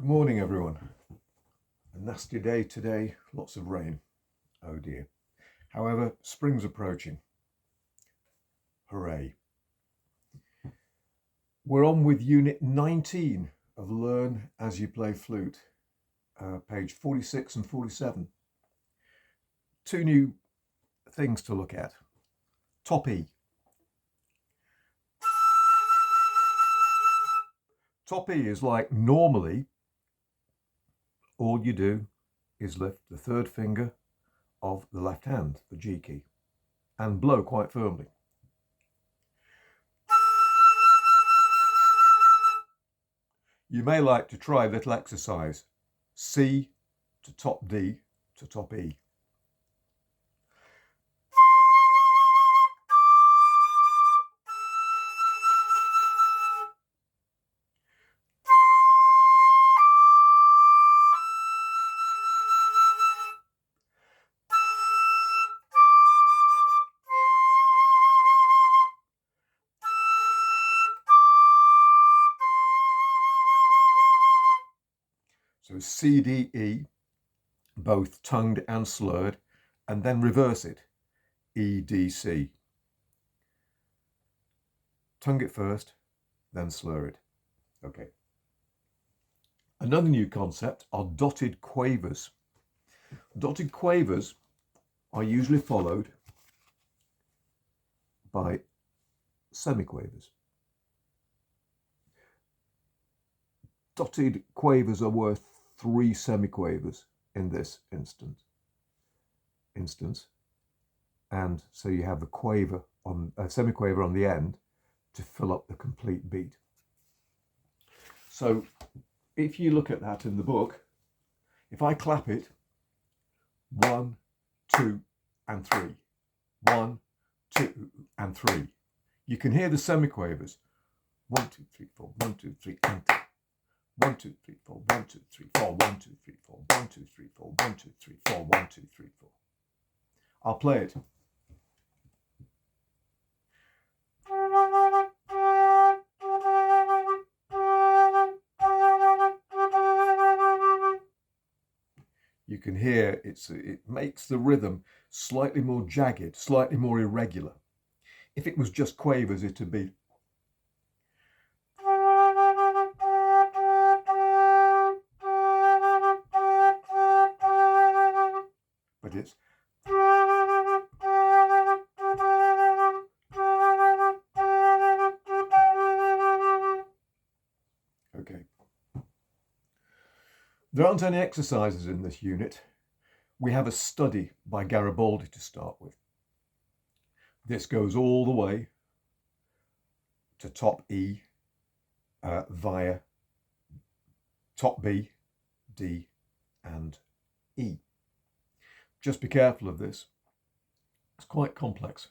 Good morning, everyone. A nasty day today, lots of rain. Oh dear. However, spring's approaching. Hooray. We're on with Unit 19 of Learn As You Play Flute, page 46 and 47. Two new things to look at. Top E. Top E is like normally, all you do is lift the third finger of the left hand, the G key, and blow quite firmly. You may like to try a little exercise. C to top D to top E. So C, D, E, both tongued and slurred, and then reverse it, E, D, C. Tongue it first, then slur it. Okay. Another new concept are dotted quavers. Dotted quavers are usually followed by semiquavers. Dotted quavers are worth 3 semiquavers in this instance, and so you have the quaver on a semiquaver on the end to fill up the complete beat. So if you look at that in the book, if I clap it 1, 2 and 3, 1, 2 and 3, you can hear the semiquavers 1, 2, 3, 4, 1, 2, 3 and 2. 1, 2, 3, 4, 1, 2, 3, 4, 1, 2, 3, 4, 1, 2, 3, 4, 1, 2, 3, 4, 1, 2, 3, 4. I'll play it. You can hear it makes the rhythm slightly more jagged, slightly more irregular. If it was just quavers, it'd be. But it's. Okay. There aren't any exercises in this unit. We have a study by Garibaldi to start with. This goes all the way to top E via top B, D, and E. Just be careful of this. It's quite complex.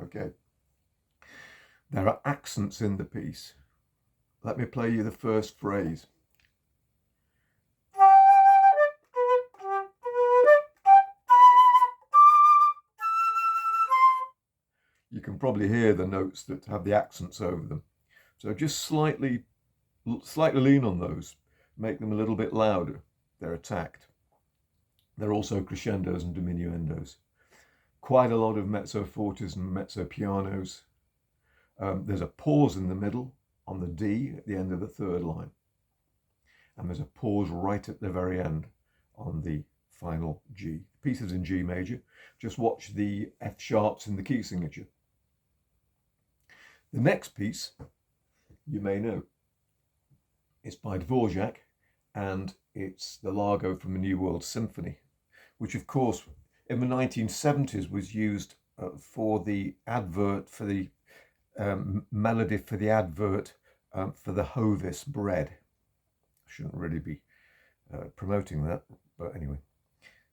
Okay. There are accents in the piece. Let me play you the first phrase. You can probably hear the notes that have the accents over them. So just slightly lean on those, make them a little bit louder. They're attacked. They're also crescendos and diminuendos. Quite a lot of mezzo fortes and mezzo pianos. There's a pause in the middle on the D at the end of the third line. and there's a pause right at the very end on the final G. The piece is in G major. Just watch the F sharps in the key signature. The next piece, you may know, it's by Dvorak, and it's the Largo from the New World Symphony, which of course in the 1970s was used for the advert, for the melody for the advert for the Hovis bread. I shouldn't really be promoting that, but anyway,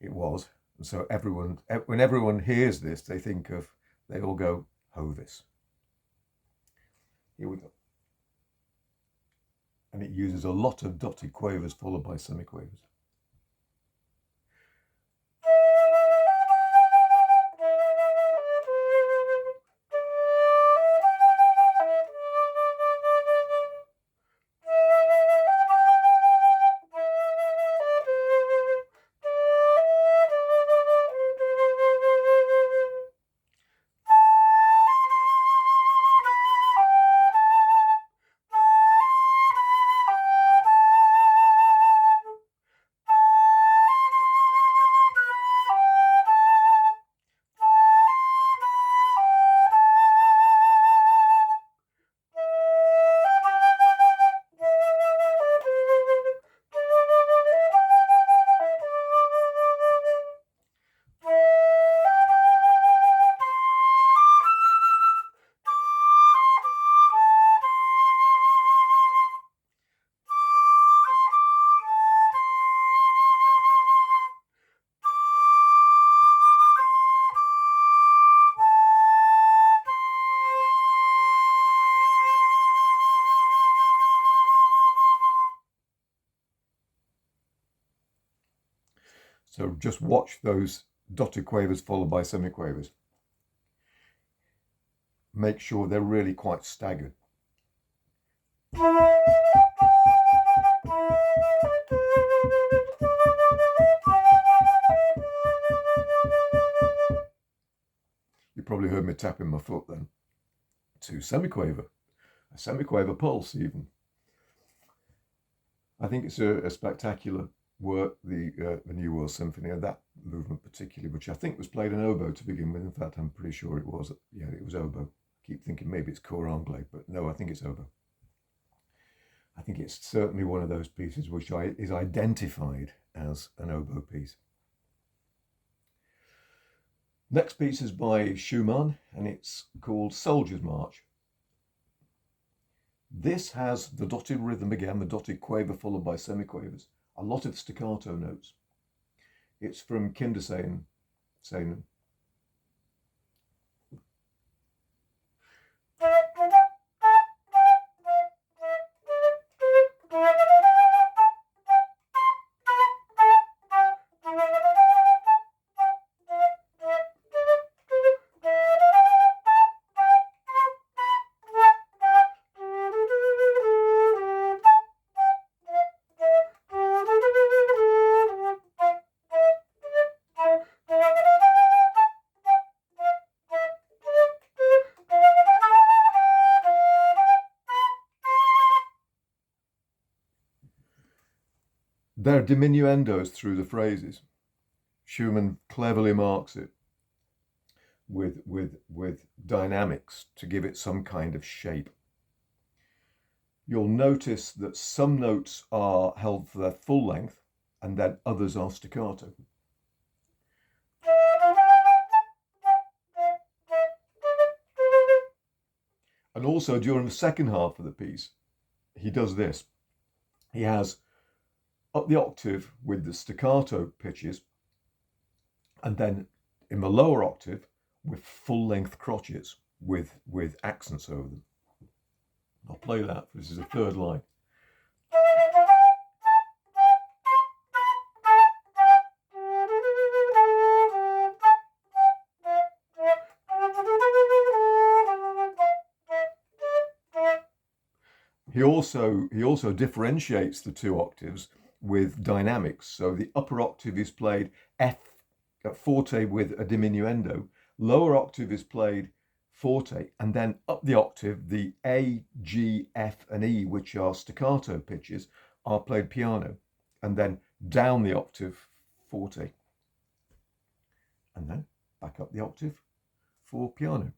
it was. And so when everyone hears this, they all go Hovis. Here we go. And it uses a lot of dotted quavers followed by semiquavers. So just watch those dotted quavers followed by semiquavers. Make sure they're really quite staggered. You probably heard me tapping my foot then. To semiquaver, a semiquaver pulse even. I think it's a spectacular work, the New World Symphony, and that movement particularly, which I think was played in oboe to begin with. In fact, I'm pretty sure it was. Yeah, it was oboe. I keep thinking maybe it's cor anglais, but no, I think it's oboe. I think it's certainly one of those pieces which is identified as an oboe piece. Next piece is by Schumann, and it's called Soldier's March. This has the dotted rhythm again, the dotted quaver followed by semiquavers. A lot of staccato notes. It's from Kinderscenen. There are diminuendos through the phrases. Schumann cleverly marks it with dynamics to give it some kind of shape. You'll notice that some notes are held for their full length and then others are staccato. And also during the second half of the piece, he does this. He has up the octave with the staccato pitches, and then in the lower octave with full-length crotchets with accents over them. I'll play that. This is the third line. He also differentiates the two octaves with dynamics. So the upper octave is played F forte with a diminuendo, lower octave is played forte, and then up the octave, the A, G, F, and E, which are staccato pitches, are played piano, and then down the octave, forte, and then back up the octave for piano.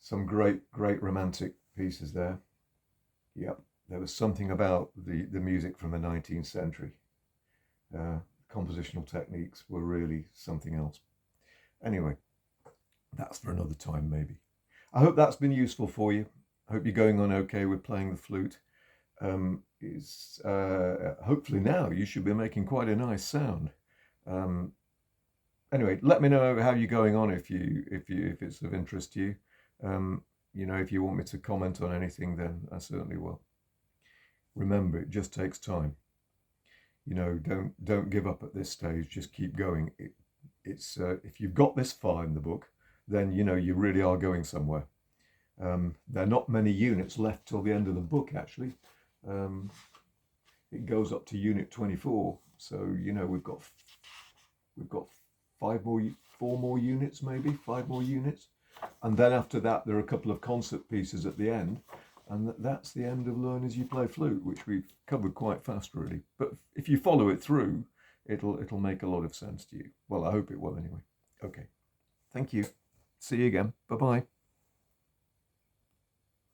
Some great romantic pieces there. Yep, there was something about the music from the 19th century. Compositional techniques were really something else. Anyway, that's for another time maybe. I hope that's been useful for you. I hope you're going on okay with playing the flute. Hopefully now you should be making quite a nice sound. Anyway, let me know how you're going on if it's of interest to you. You know, if you want me to comment on anything, then I certainly will. Remember, it just takes time. You know, don't give up at this stage. Just keep going. It's if you've got this far in the book, then you know you really are going somewhere. There are not many units left till the end of the book. Actually, it goes up to Unit 24. So you know we've got 4 more units, maybe 5 more units. And then after that, there are a couple of concert pieces at the end. And that's the end of Learn As You Play Flute, which we've covered quite fast, really. But if you follow it through, it'll make a lot of sense to you. Well, I hope it will anyway. Okay. Thank you. See you again. Bye-bye.